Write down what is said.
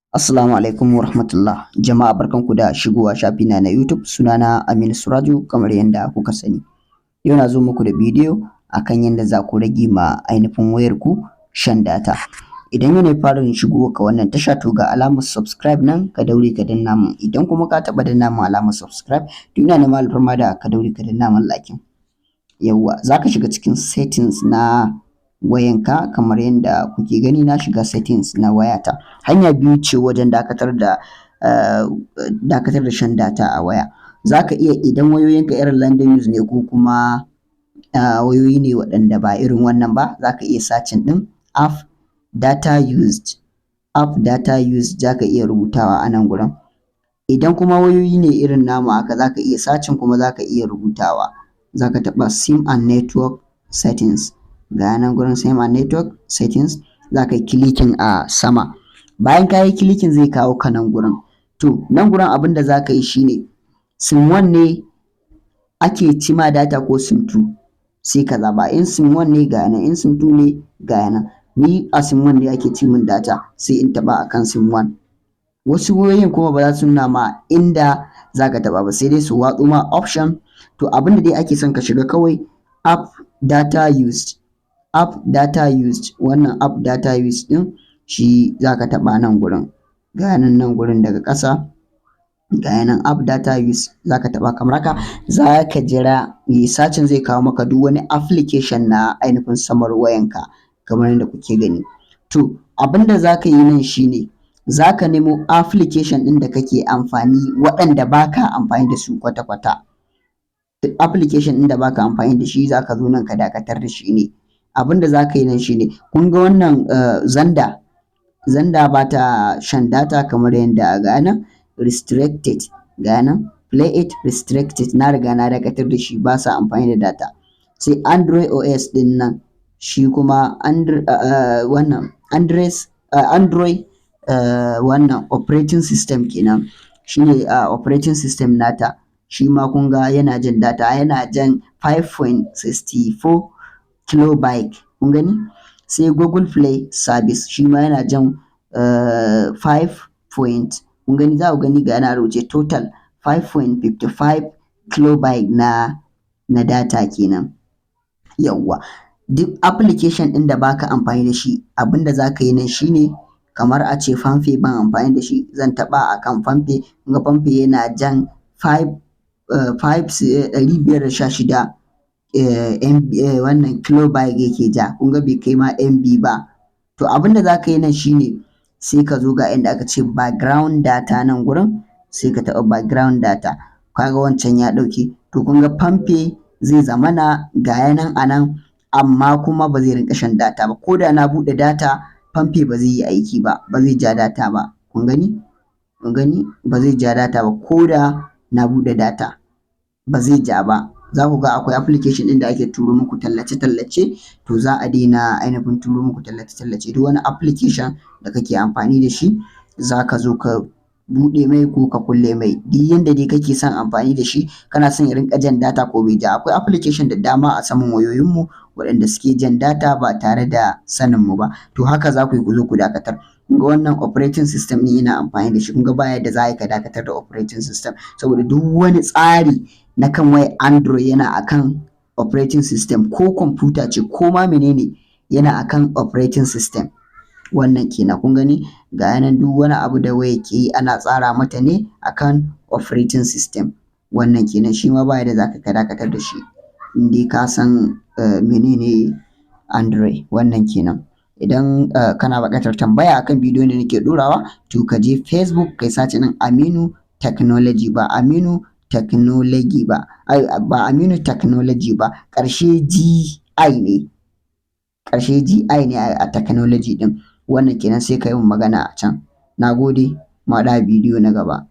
Assalamu alaikum wa rahmatullah. Jama'a barkanku da shigowa shafina na YouTube. Sunana Aminu Suraju kamar yadda kuka sani. Yau na zo muku da bidiyo akan yadda za ku rage ma ainihin wayarku shan data. Idan yau ne farin shigo ka wannan tasha to ga alamar subscribe nan ka daure ka danna mun. Idan kuma ka taɓa danna mun alamar subscribe to ina neman alfarma da ka daure ka danna mun like. Yawwa za ka shiga cikin settings na wayanka kamar yadda kuke gani na shiga settings na wayata. Hanya biyu ce wajen dakatar da shan data a waya. Za ka iya idan wayoyinka irin London use ne ko kuma wayoyi ne waɗanda ba irin wannan ba, za ka iya searching ɗin app data used za ka iya rubutawa a nan gurin. Idan kuma wayoyi ne irin namu haka za ka iya searching kuma za ka iya rubutawa. Za ka taɓa sim and network settings. Ga nan gurin sim and network settings za ka yi clicking a sama. Bayan ka yi clicking zai kawo ka nan gurin. To nan gurin abin da za ka yi shine sim 1 ne ake cima data ko sim 2 sai ka zaɓa. In sim 1 ne ga nan, in sim 2 ne ga nan. Ni a sim 1 ne ake ci min data sai in taɓa akan sim 1. Wasu wayoyin kuma ba za su nuna ma inda za ka taɓa ba sai dai su watso ma option. To abin da dai ake son ka shiga kawai app data used wannan app data used ɗin shi za ka taɓa nan gurin. Ga nan gurin daga ƙasa ga nan app data used za ka taɓa kamar haka. Za ka jira searching zai kawo maka duk wani application na ainihin samar wayanka kamar yadda kuke gani. To abin da za ka yi nan shine za ka nemo application ɗin da kake amfani waɗanda ba ka amfani da su kwata-kwata. Duk application ɗin da ba ka amfani da shi za ka zo nan ka dakatar da shi ne. Abin da za ka yi nan shine kun ga wannan Xender ba ta shan data kamar yadda ga nan restricted ga nan play it restricted na riga na dakatar da shi ba sa amfani da data. Sai Android OS ɗin nan shi kuma Android wannan operating system kenan shine operating system nata shi ma kun ga yana jan data yana jan 5.64 kilobyte kun gani. Sai Google Play service shi ma yana jan 5 kun gani za ku gani ga yana rubuce total 5.55 kilobyte na data kenan. Yawwa duk application ɗin da baka amfani da shi abin da za ka yi nan shine kamar a ce Famfe ban amfani da shi zan taɓa akan Famfe. Kun ga Famfe yana jan 516 wannan kilobyte yake ja. Kun ga bai kai ma MB ba. To abin da za ka yi nan shine sai ka zo ga inda aka ce background data nan gurin sai ka taɓa background data. Kaga wancan ya ɗauke. To kun ga Famfe zai zamana ga nan a nan amma kuma ba zai rinƙa shan data ba. Ko da na buɗe data Famfe ba zai yi aiki ba, ba zai ja data ba. Kun gani ba zai ja data ba ko da na buɗe data ba zai ja ba. Za ku ga akwai application ɗin da ake turo muku tallace-tallace to za a daina ainihin turo muku tallace-tallace. Duk wani application da kake amfani da shi za ka zo ka buɗe mai ko ka kulle mai. Duk yanda dai kake son amfani da shi kana son ya rinƙa jan data ko bai ja. Akwai application da dama a saman wayoyinmu waɗanda suke jan data ba tare da saninmu ba. To haka za ku yi ku zo ku dakatar. Kun ga wannan operating system ɗin ina amfani da shi. Kun ga ba yadda za ka dakatar da operating system saboda duk wani tsari na kan wayar Android yana akan operating system ko kwamfuta ce ko ma menene yana akan operating system. Wannan kenan kun gani ga nan duk wani abu da waya ke yi ana tsara mata ne akan operating system. Wannan kenan shi ma ba yadda za ka dakatar da shi in dai ka san menene Android. Wannan kenan. Idan kana buƙatar tambaya akan bidiyon da nake ɗorawa to ka je Facebook kai search ɗin Aminu Technology ba Aminu Technology ba Aminu Technology ba ƙarshe GI ne a technology ɗin. Wannan kenan sai ka yi min magana a can. Na gode mu haɗu a bidiyo na gaba.